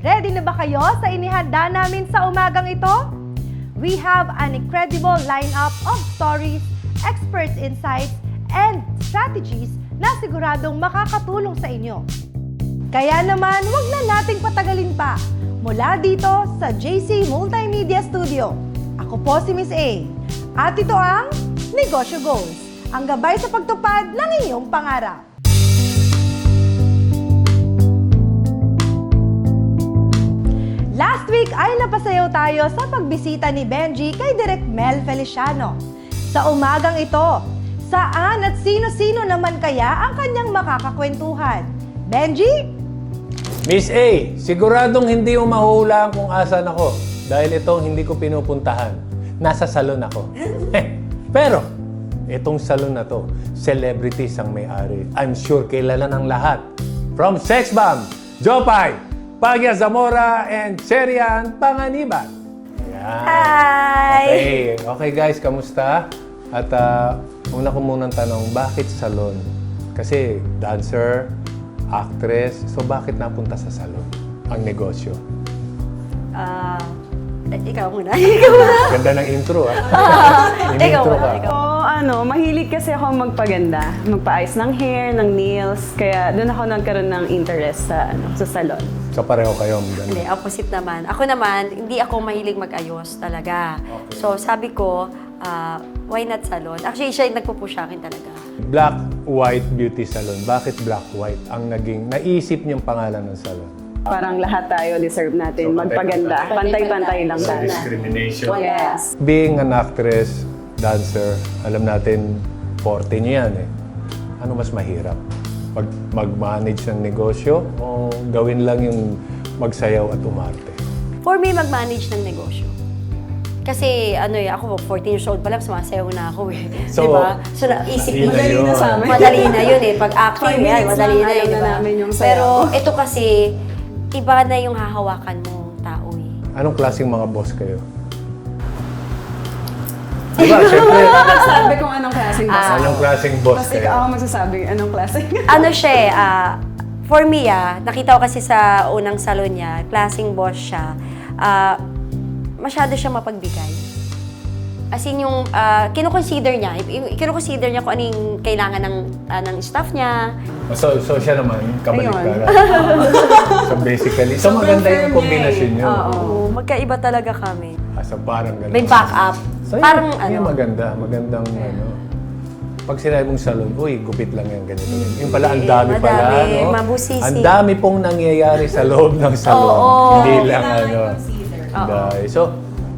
Ready na ba kayo sa inihanda namin sa umagang ito? We have an incredible lineup of stories, experts' insights, and strategies na siguradong makakatulong sa inyo. Kaya naman, huwag na nating patagalin pa. Mula dito sa JC Multimedia Studio, ako po si Miss A. At ito ang Negosyo Goals, ang gabay sa pagtupad ng inyong pangarap. Last week ay napasayaw tayo sa pagbisita ni Benji kay Direk Mel Feliciano. Sa umagang ito, saan at sino-sino naman kaya ang kanyang makakakwentuhan? Benji? Miss A, siguradong hindi mo mahuhulaan kung asan ako dahil itong hindi ko pinupuntahan. Nasa salon ako. Pero, itong salon na to, celebrities ang may-ari. I'm sure kilala ng lahat. From Sex Bomb, Jopay, Pagya Zamora, and Cherian Panganiban. Ayan. Hi! Okay guys, kamusta? At una ko munang tanong, bakit salon? Kasi dancer, actress, so bakit napunta sa salon ang negosyo? Ikaw muna. Ikaw muna. Ganda ng intro, ah. Ikaw In-intro muna. ka. Mahilig kasi ako magpaganda, magpaayos ng hair, ng nails, kaya doon ako nagkaroon ng interest sa salon. So pareho kayo. Hindi, opposite naman. Ako naman, hindi ako mahilig mag-ayos talaga. Okay. So sabi ko, why not salon? Actually, siya yung nagpupush sa akin talaga. Black White Beauty Salon. Bakit Black White ang naging naisip niyong pangalan ng salon? Parang lahat tayo deserve natin So, magpaganda. Pantay-pantay lang sana. Discrimination. Yes. Being an actress, dancer, alam natin, forte niyo yan eh. Ano mas mahirap? Mag-manage ng negosyo o gawin lang yung magsayaw at umarte? For me, mag-manage ng negosyo. Kasi ako 14 years old pa lang, sumasayaw na ako eh. So, diba? So, naisip ko, madali na sa amin. madali na yun eh. Pag acting 5 yan, minutes madali lang, na alam yun, na diba? namin yung sayaw. Pero ito kasi, iba na yung hahawakan mong tao eh. Anong klaseng mga boss kayo? Diba, syempre, Sabi kung anong klaseng boss. anong klaseng boss Tapos kayo? ikaw ang magsasabi, anong klaseng? Ano siya eh, for me nakita ko kasi sa unang salon niya, klaseng boss siya, masyado siya mapagbigay. As in yung kino-consider niya kung ano yung kailangan ng staff niya. So siya naman, kabalik ka. Ayun. So basically, so maganda yung kombinasyon nyo. Oo, magkaiba talaga kami. So parang gano'n. May backup. So Parang yun maganda. Magandang pag sinabi mong salon, uy, gupit lang yan, ganito. Yung pala, ang dami pala, madami, no? mabusisi. Ang dami pong nangyayari sa loob ng salon. Oo. Hindi lang, Dahil. So,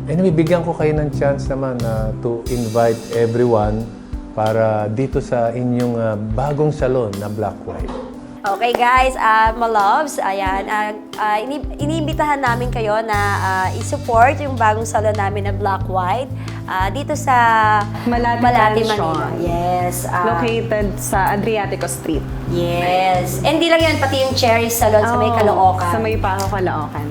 anyway, bigyan ko kayo ng chance naman to invite everyone para dito sa inyong bagong salon na Black White. Okay guys, my loves, ayan, iniimbitahan namin kayo na i-support yung bagong salon namin na Black White dito sa Malate Manila. Tradition. Yes. Located sa Adriatico Street. Yes. And hindi lang yan, pati yung Cherry Salon sa may Caloocan. Sa may Paho, Caloocan.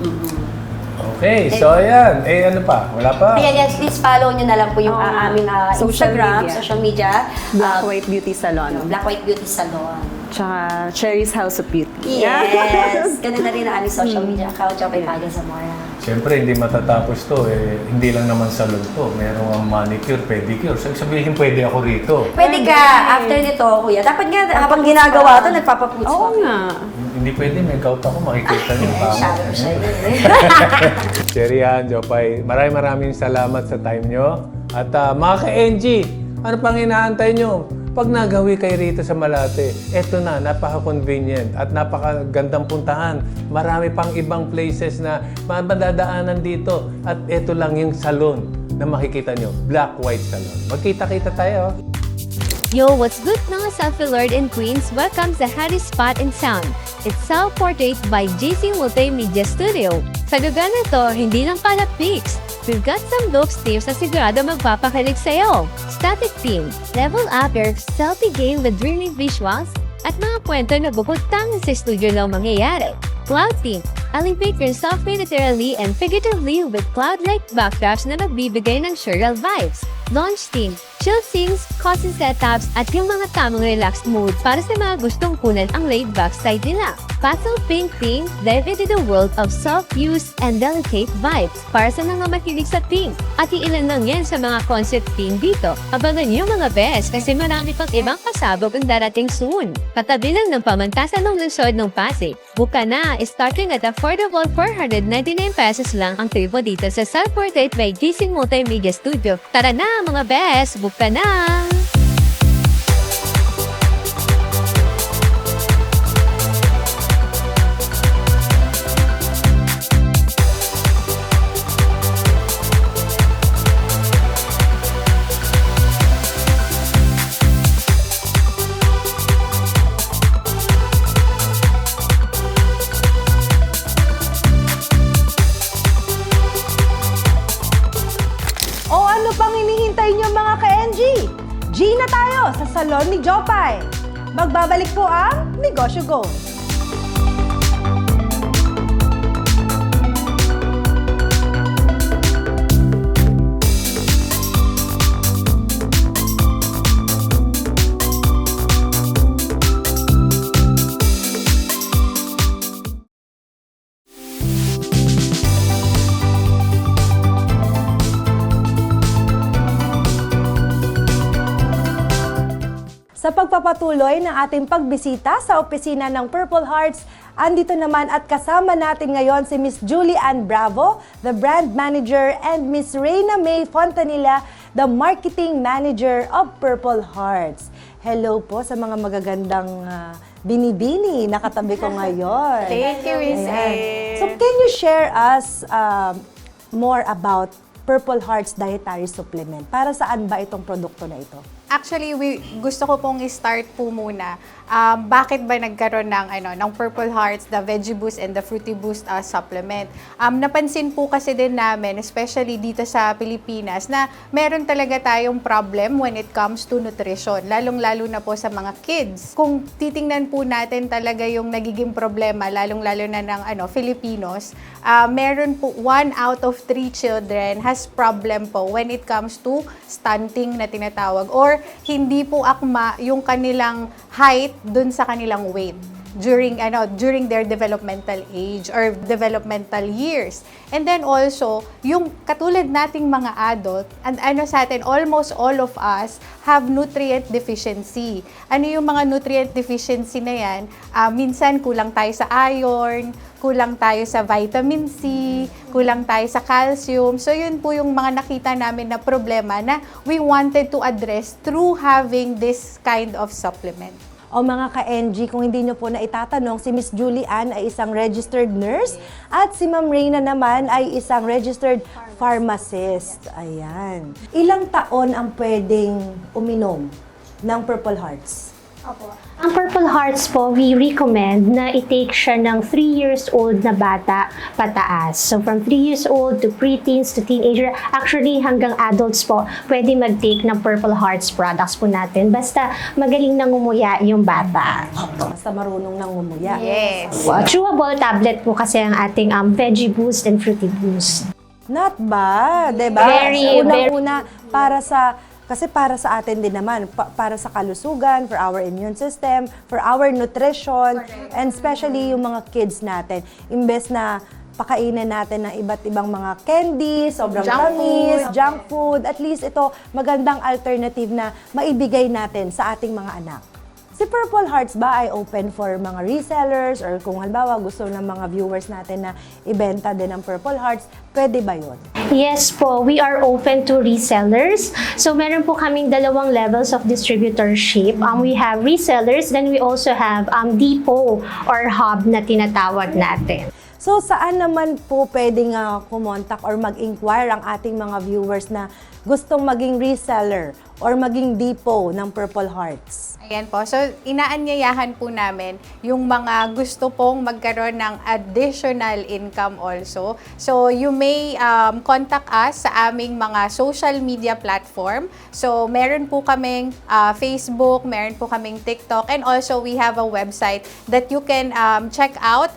Okay, so ayan. Ano pa? Wala pa? Ayan, please follow nyo na lang po yung aming Social Instagram, media. social media. Black White Beauty Salon. Black White Beauty Salon. Tsaka Cherry's House of Beauty. Yes! Ganun na rin ang aming social media account, Jopay Pagya Zamora. Siyempre, hindi matatapos to. Hindi lang naman salon to. Merong manicure, pedicure. So, sabihin, pwede ako rito. Pwede ka, after nito, kuya. Dapat nga, habang ginagawa ito, nagpapaputs Oo ako. nga. Hindi pwede, may gout ako. Makikita niyo pa ako. Shadow siya eh. Cherian, Jopay, maraming salamat sa time nyo. At mga ka-NG, ano pang inaantay nyo? Pag nagawi kayo rito sa Malate, eto na, napaka-convenient at napakagandang puntahan. Marami pang ibang places na madadaanan dito. At eto lang yung salon na makikita nyo, Black White Salon. Magkita-kita tayo. Yo, what's good mga Selfie Lord and Queens? Welcome sa Harry's Spot and Sound. It's self-portrait by JC Multimedia Studio. Sa lugar na to, hindi lang pala pics. We've got some dope tips na sigurado magpapakilig sa'yo. Static theme, level up your selfie game with dreamy visuals, at mga kwento na bukod tanging sa studio lang mangyayari. Cloud theme, elevate yourself literally and figuratively with cloud-like backdrops na nagbibigay ng surreal vibes. Launch theme, chill scenes, cozy setups, at yung mga tamang relaxed mood para sa mga gustong kunan ang laid-back style nila. Pastel pink theme, dive into the world of soft hues and delicate vibes para sa mga mahilig sa pink. At iilan lang yan sa mga concept theme dito. Abangan niyo mga best kasi marami pang ibang pasabog ang darating soon. Katabi lang ng pamantasan ng lungsod ng Pasig. Buka na, starting at affordable 499 pesos lang ang tribo dito sa Self-Portrait by JC Multimedia Studio. Tara na mga best, buka na! O ano pang hinihintay nyo mga ka-NG? G na tayo sa salon ni Jopay. Magbabalik po ang Negosyo Go. Sa pagpapatuloy ng ating pagbisita sa opisina ng Purple Hearts, andito naman at kasama natin ngayon si Miss Julie Ann Bravo, the Brand Manager, and Miss Reyna May Fontanilla, the Marketing Manager of Purple Hearts. Hello po sa mga magagandang binibini na katabi ko ngayon. Thank you, Miss Ayan. A. So can you share us more about Purple Hearts Dietary Supplement? Para saan ba itong produkto na ito? Actually, gusto ko pong i-start po muna. Bakit ba nagkaroon ng Purple Hearts, the Veggie Boost and the Fruity Boost supplement? Napansin po kasi din namin, especially dito sa Pilipinas, na meron talaga tayong problem when it comes to nutrition, lalong-lalo na po sa mga kids. Kung titingnan po natin talaga yung nagiging problema, lalong-lalo na ng Filipinos, meron po 1 out of 3 children has problem po when it comes to stunting na tinatawag, or hindi po akma yung kanilang height dun sa kanilang weight during their developmental age or developmental years. And then also, yung katulad nating mga adult, and sa atin, almost all of us have nutrient deficiency. Ano yung mga nutrient deficiency na yan? Minsan kulang tayo sa iron, kulang tayo sa vitamin C, kulang tayo sa calcium. So yun po yung mga nakita namin na problema na we wanted to address through having this kind of supplement. O mga ka-NG, kung hindi nyo po na itatanong, si Miss Julie Ann ay isang registered nurse at si Ma'am Reyna naman ay isang registered pharmacist. Ayan. Ilang taon ang pwedeng uminom ng Purple Hearts? Opo. Ang Purple Hearts po, we recommend na i-take siya ng 3 years old na bata pataas. So from 3 years old to preteens to teenager, actually hanggang adults po, pwede mag-take ng Purple Hearts products po natin. Basta magaling nang ngumuya yung bata. Basta marunong nang ngumuya. Yes. Chewable tablet po kasi ang ating Veggie Boost and Fruity Boost. Not bad, diba? Very, Unang-una, kasi para sa atin din naman, para sa kalusugan, for our immune system, for our nutrition, and especially yung mga kids natin. Imbes na pakainin natin ng iba't ibang mga candy, sobrang tamis, junk food, at least ito magandang alternative na maibigay natin sa ating mga anak. Si Purple Hearts ba ay open for mga resellers or kung halimbawa gusto ng mga viewers natin na ibenta din ng Purple Hearts, pwede ba yun? Yes po, we are open to resellers. So meron po kaming 2 levels of distributorship. We have resellers, then we also have depot or hub na tinatawag natin. So saan naman po pwedeng kumontak or mag-inquire ang ating mga viewers na gustong maging reseller or maging depot ng Purple Hearts? Ayan po. So, inaanyayahan po namin yung mga gusto pong magkaroon ng additional income also. So, you may contact us sa aming mga social media platform. So, meron po kaming Facebook, meron po kaming TikTok, and also we have a website that you can check out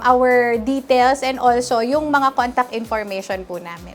our details and also yung mga contact information po namin.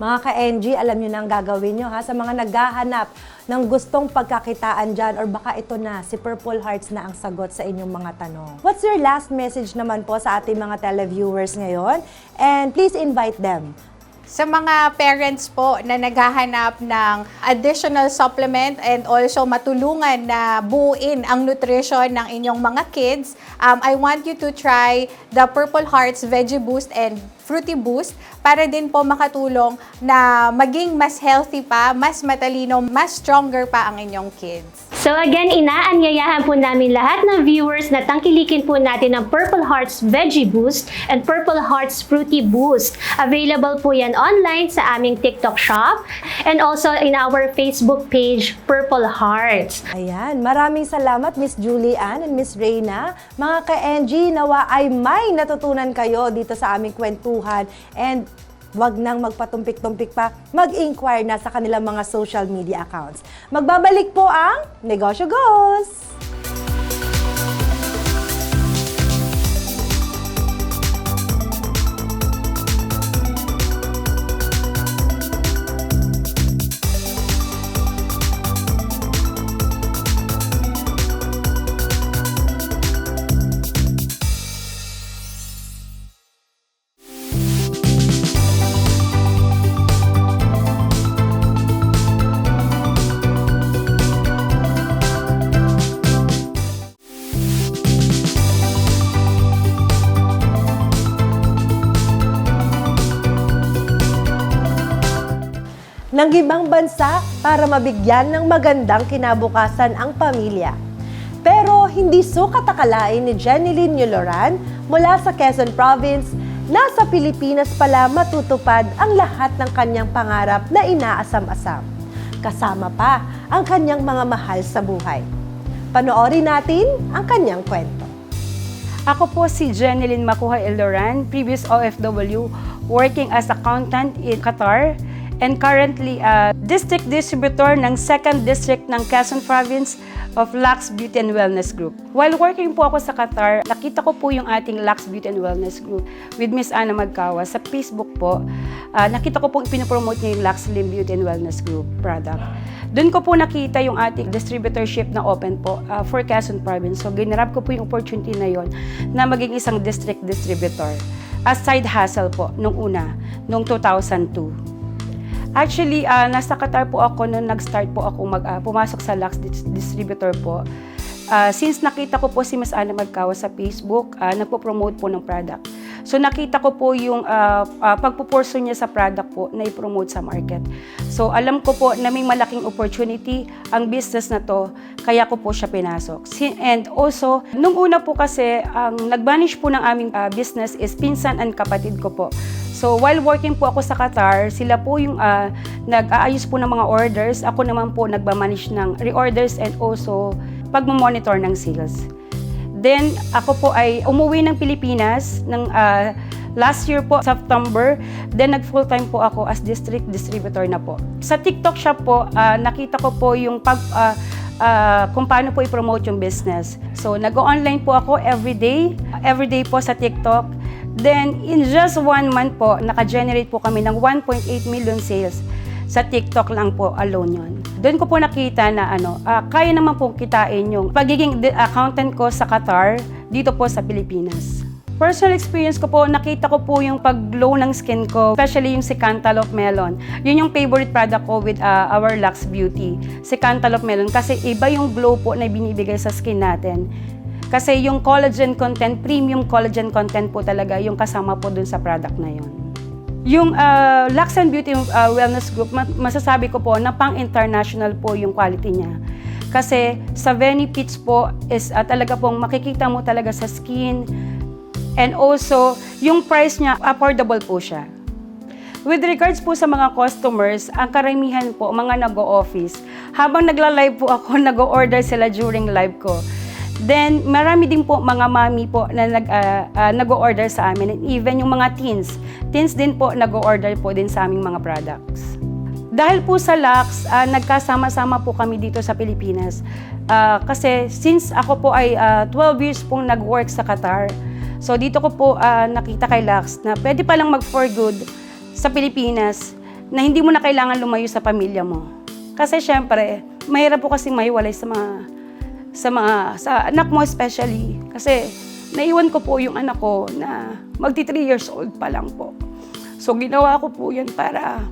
Mga ka-NG, alam nyo na ang gagawin nyo ha. Sa mga naghahanap ng gustong pagkakitaan dyan or baka ito na, si Purple Hearts na ang sagot sa inyong mga tanong. What's your last message naman po sa ating mga televiewers ngayon? And please invite them. Sa mga parents po na naghahanap ng additional supplement and also matulungan na buuin ang nutrition ng inyong mga kids, I want you to try the Purple Hearts Veggie Boost and Fruity Boost para din po makatulong na maging mas healthy pa, mas matalino, mas stronger pa ang inyong kids. So again, inaanyayahan po namin lahat ng viewers na tangkilikin po natin ang Purple Hearts Veggie Boost and Purple Hearts Fruity Boost. Available po yan online sa aming TikTok shop and also in our Facebook page, Purple Hearts. Ayan, maraming salamat Miss Julie Ann and Miss Reyna. Mga ka-NG, nawa ay may natutunan kayo dito sa aming kwentuhan and wag nang magpatumpik-tumpik pa, mag-inquire na sa kanilang mga social media accounts. Magbabalik po ang Negosyo Goes! Ng ibang bansa para mabigyan ng magandang kinabukasan ang pamilya. Pero hindi sukat akalain ni Jeneline Yuloran mula sa Quezon Province na sa Pilipinas pala matutupad ang lahat ng kanyang pangarap na inaasam-asam. Kasama pa ang kanyang mga mahal sa buhay. Panoorin natin ang kanyang kwento. Ako po si Jeneline Makuha Eloran, previous OFW, working as accountant in Qatar and currently district distributor ng 2nd District ng Quezon Province of Lux Beauty and Wellness Group. While working po ako sa Qatar, nakita ko po yung ating Lux Beauty and Wellness Group with Miss Ana Magkawa sa Facebook po. Nakita ko po pinopromote niya yung Lux Slim Beauty and Wellness Group product. Doon ko po nakita yung ating distributorship na open po for Quezon Province. So ginarap ko po yung opportunity na yon na maging isang district distributor. As side hustle po nung una, nung 2002. Actually, nasa Qatar po ako nung nag-start po ako pumasok sa Lux Distributor po. Since nakita ko po si Ms. Ana Magkawa sa Facebook, nagpo-promote po ng product. So nakita ko po yung pagpupurso niya sa product po na i-promote sa market. So alam ko po na may malaking opportunity ang business na to, kaya ko po siya pinasok. And also, nung una po kasi, ang nag-manage po ng aming business is pinsan and kapatid ko po. So while working po ako sa Qatar, sila po yung nag-aayos po ng mga orders. Ako naman po nagmamanage ng reorders and also pagmamonitor ng sales. Then ako po ay umuwi ng Pilipinas ng last year po, September. Then nag full-time po ako as district distributor na po. Sa TikTok shop po, nakita ko po yung kung paano po i-promote yung business. So nag-online po ako everyday po sa TikTok. Then, in just 1 month po, naka-generate po kami ng 1.8 million sales sa TikTok lang po alone yun. Doon ko po nakita na kaya naman po kitain yung pagiging accountant ko sa Qatar dito po sa Pilipinas. Personal experience ko po, nakita ko po yung pag-glow ng skin ko, especially yung si Cantaloupe Melon. Yun yung favorite product ko with our Lux Beauty, si Cantaloupe Melon, kasi iba yung glow po na binibigay sa skin natin. Kasi yung collagen content, premium collagen content po talaga yung kasama po dun sa product na yun. Yung Lux and Beauty Wellness Group, masasabi ko po na pang-international po yung quality niya. Kasi sa benefits po is talaga pong makikita mo talaga sa skin. And also, yung price niya, affordable po siya. With regards po sa mga customers, ang karamihan po, mga nag-o-office, habang nagla-live po ako, nag-o-order sila during live ko. Then, marami din po mga mami po na nag-o-order sa amin. And even yung mga teens din po nag-o-order po din sa aming mga products. Dahil po sa Lux, nagkasama-sama po kami dito sa Pilipinas. Kasi since ako po ay 12 years pong nag-work sa Qatar, so dito ko po nakita kay Lux na pwede palang mag-for good sa Pilipinas na hindi mo na kailangan lumayo sa pamilya mo. Kasi syempre, mahirap po kasi mahiwalay sa anak mo especially. Kasi naiwan ko po yung anak ko na magti 3 years old pa lang po. So ginawa ko po yan para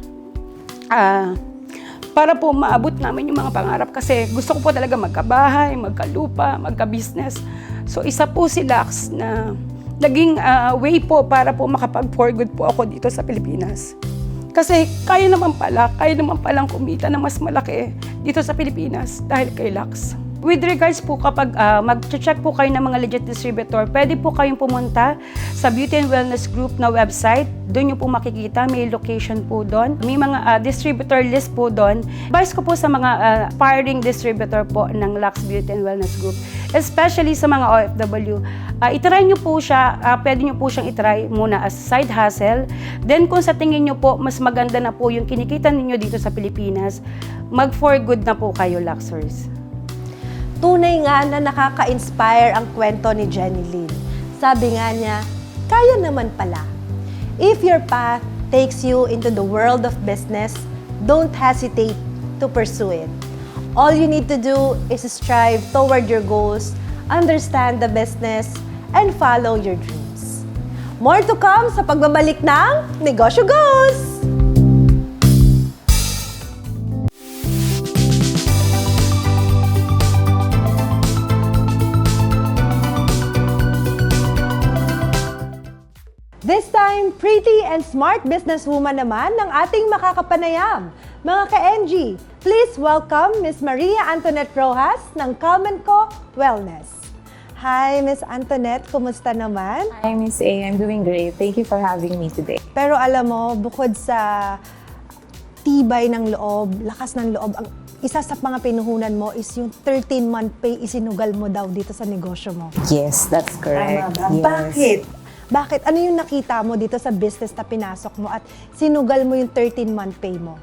po maabot namin yung mga pangarap kasi gusto ko po talaga magkabahay, magkalupa, magka-business. So isa po si Lux na naging way po para po makapag-for good po ako dito sa Pilipinas. Kasi kaya naman palang kumita na mas malaki dito sa Pilipinas dahil kay Lux. With regards po kapag mag-check po kayo ng mga legit distributor, pwede po kayong pumunta sa Beauty and Wellness Group na website. Doon nyo po makikita, may location po doon. May mga distributor list po doon. Advice ko po sa mga aspiring distributor po ng Lux Beauty and Wellness Group, especially sa mga OFW. Itry nyo po siya, pwede nyo po siyang itry muna as side hustle. Then kung sa tingin nyo po, mas maganda na po yung kinikita ninyo dito sa Pilipinas, mag-for good na po kayo, Luxers. Tunay nga na nakaka-inspire ang kwento ni Jenny Lynn. Sabi nga niya, kaya naman pala. If your path takes you into the world of business, don't hesitate to pursue it. All you need to do is strive toward your goals, understand the business, and follow your dreams. More to come sa pagbabalik ng Negosyo Goes! This time, pretty and smart businesswoman naman ng ating makakapanayam. Mga ka-NG, please welcome Miss Maria Antoinette Rojas ng Calmenco Wellness. Hi, Miss Antoinette, kumusta naman? Hi, Miss A. I'm doing great. Thank you for having me today. Pero alam mo, bukod sa tibay ng loob, lakas ng loob, ang isa sa mga pinuhunan mo is yung 13-month pay isinugal mo daw dito sa negosyo mo. Yes, that's correct. Tama ba? Yes. Bakit? Bakit? Ano yung nakita mo dito sa business na pinasok mo at sinugal mo yung 13-month pay mo?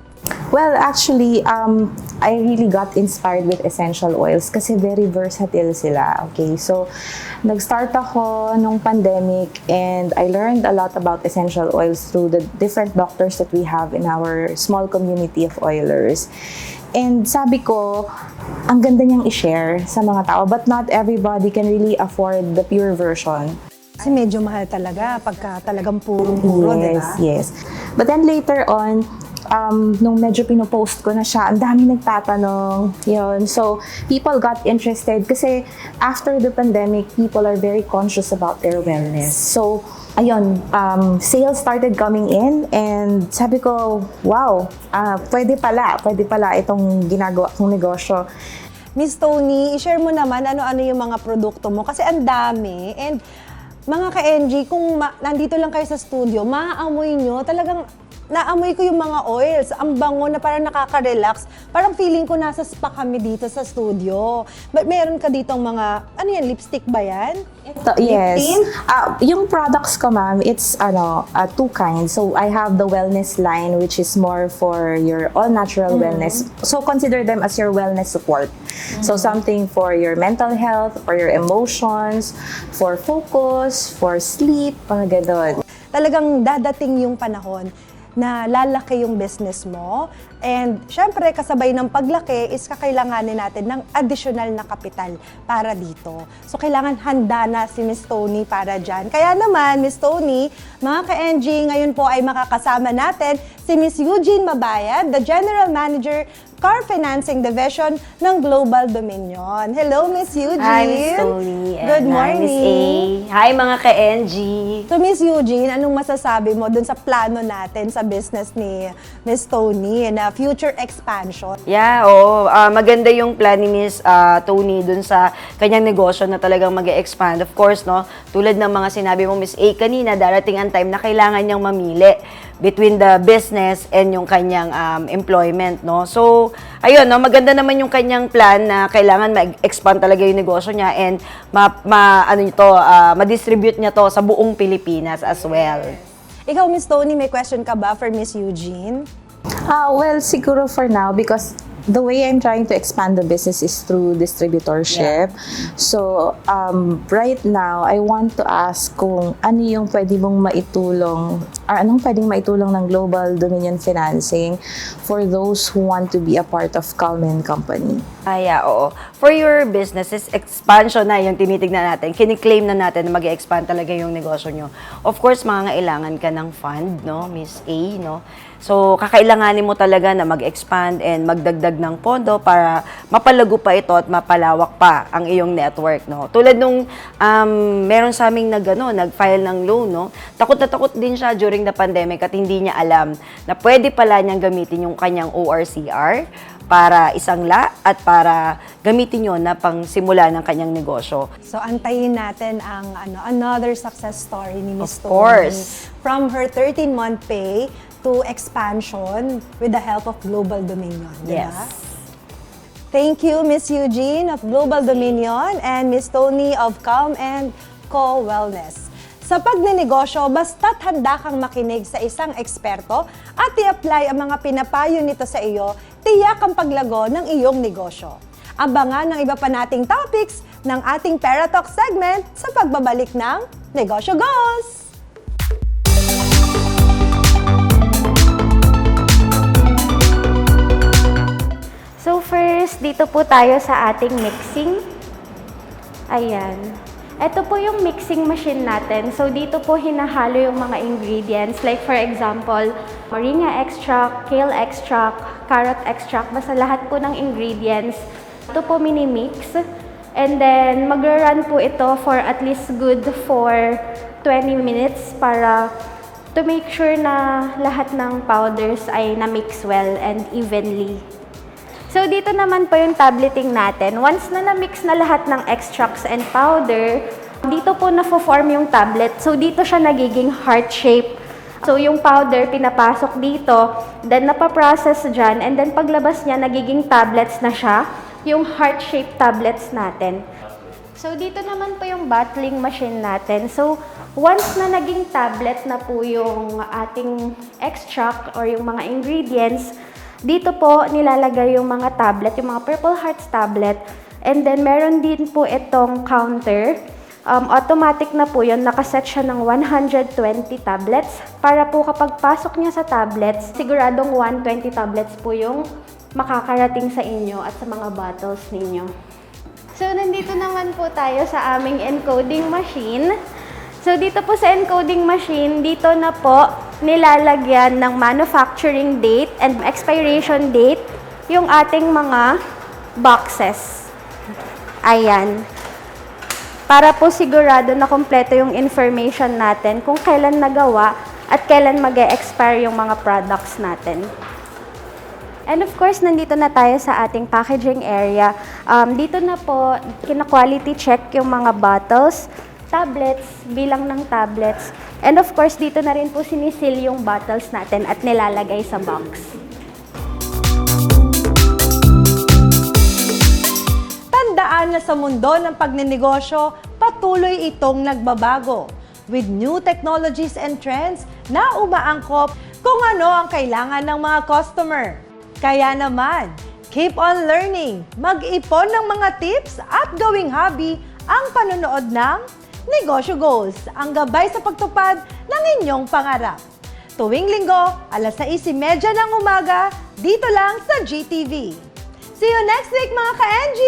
Well, actually, I really got inspired with essential oils kasi very versatile sila. Okay, so nag-start ako nung pandemic and I learned a lot about essential oils through the different doctors that we have in our small community of oilers. And sabi ko, ang ganda niyang i-share sa mga tao, but not everybody can really afford the pure version. Kasi medyo mahal talaga pagka talagang puro-puro, di ba? Yes. But then later on, nung medyo pinopost ko na siya, ang dami nagtatanong. Yun. So, people got interested kasi after the pandemic, people are very conscious about their wellness. So, ayun, sales started coming in and sabi ko, wow, pwede pala itong ginagawa kong negosyo. Miss Tony, i-share mo naman ano-ano yung mga produkto mo kasi ang dami. And mga ka-NG, kung nandito lang kayo sa studio, maaamoy nyo, talagang naamoy ko yung mga oils. Ang bango na parang nakaka-relax. Parang feeling ko nasa spa kami dito sa studio. Meron ka ditong mga, ano yan, lipstick ba yan? Yes. Yung products ko, ma'am, it's two kinds. So I have the wellness line, which is more for your all-natural wellness. So consider them as your wellness support. So something for your mental health, for your emotions, for focus, for sleep, mga ganon. Talagang dadating yung panahon na lalaki yung business mo. And syempre, kasabay ng paglaki is kakailanganin natin ng additional na kapital para dito. So, kailangan handa na si Miss Tony para dyan. Kaya naman, Miss Tony, mga ka-NG, ngayon po ay makakasama natin si Miss Eugene Mabayad, the General Manager, Car Financing Division ng Global Dominion. Hello, Miss Eugene. Hi, Miss Tony. Good morning. Miss A. Hi, mga ka-NG. So, Miss Eugene, anong masasabi mo dun sa plano natin sa business ni Miss Tony na future expansion? Yeah, oo. Maganda yung plan ni Miss Tony dun sa kanyang negosyo na talagang mag-expand. Of course, no, tulad ng mga sinabi mo, Miss A, kanina, darating ang time na kailangan niyang mamili between the business and yung kanyang employment, no? So, ayun, no, maganda naman yung kanyang plan na kailangan ma-expand talaga yung negosyo niya and ma-distribute niya to sa buong Pilipinas as well. Ikaw, Miss Tony, may question ka ba for Miss Eugene? Well, siguro for now, because the way I'm trying to expand the business is through distributorship. Yeah. So, right now, I want to ask kung ano yung pwede mong maitulong anong pwedeng maitulong ng Global Dominion Financing for those who want to be a part of Calmen Company? Oo. For your businesses, expansion na yung tinitignan natin. Kiniklaim na natin na mag-expand talaga yung negosyo nyo. Of course, mangangailangan ka ng fund, no, Miss A, no? So, kakailanganin mo talaga na mag-expand and magdagdag ng pondo para mapalago pa ito at mapalawak pa ang iyong network, no? Tulad nung meron sa aming nag-file ng loan, no? Takot na takot din siya during the pandemic at hindi niya alam na pwede pala niyang gamitin yung kanyang ORCR para isangla at para gamitin yun na pang simula ng kanyang negosyo. So, antayin natin ang another success story ni Miss Of course. Tony. From her 13-month pay to expansion with the help of Global Dominion. Diba? Yes. Thank you, Miss Eugene of Global Dominion and Miss Tony of Calm and Co Wellness. Sa pagnenegosyo, basta't handa kang makinig sa isang eksperto at i-apply ang mga pinapayo nito sa iyo, tiyak ang paglago ng iyong negosyo. Abangan ng iba pa nating topics ng ating Pera Talk segment sa pagbabalik ng Negosyo Goes! So first, dito po tayo sa ating mixing. Ayan. Ito po yung mixing machine natin. So dito po hinahalo yung mga ingredients. Like for example, moringa extract, kale extract, carrot extract. Basta lahat po ng ingredients. Ito po mini-mix. And then magra-run po ito for at least good for 20 minutes para to make sure na lahat ng powders ay na-mix well and evenly. So, dito naman po yung tableting natin. Once na na-mix na lahat ng extracts and powder, dito po na-form yung tablet. So, dito siya nagiging heart shape. So, yung powder pinapasok dito, then napaprocess dyan, and then paglabas niya, nagiging tablets na siya, yung heart shape tablets natin. So, dito naman po yung bottling machine natin. So, once na naging tablet na po yung ating extract or yung mga ingredients, dito po nilalagay yung mga tablet, yung mga Purple Hearts tablet. And then meron din po itong counter. Automatic na po yun, nakaset siya ng 120 tablets. Para po kapag pasok niya sa tablets, siguradong 120 tablets po yung makakarating sa inyo at sa mga bottles ninyo. So nandito naman po tayo sa aming encoding machine. So dito po sa encoding machine, dito na po nilalagyan ng manufacturing date and expiration date yung ating mga boxes. Ayan. Para po sigurado na kompleto yung information natin kung kailan nagawa at kailan mag-e-expire yung mga products natin. And of course, nandito na tayo sa ating packaging area. Dito na po, kina-quality check yung mga bottles, tablets, bilang ng tablets. And of course, dito na rin po sinisil yung bottles natin at nilalagay sa box. Tandaan na sa mundo ng pagnenegosyo, patuloy itong nagbabago. With new technologies and trends na umaangkop kung ano ang kailangan ng mga customer. Kaya naman, keep on learning, mag-ipon ng mga tips at gawing hobby ang panonood ng Negosyo Goals, ang gabay sa pagtupad ng inyong pangarap. Tuwing linggo, 6:30 ng umaga, dito lang sa GTV. See you next week mga ka-NG!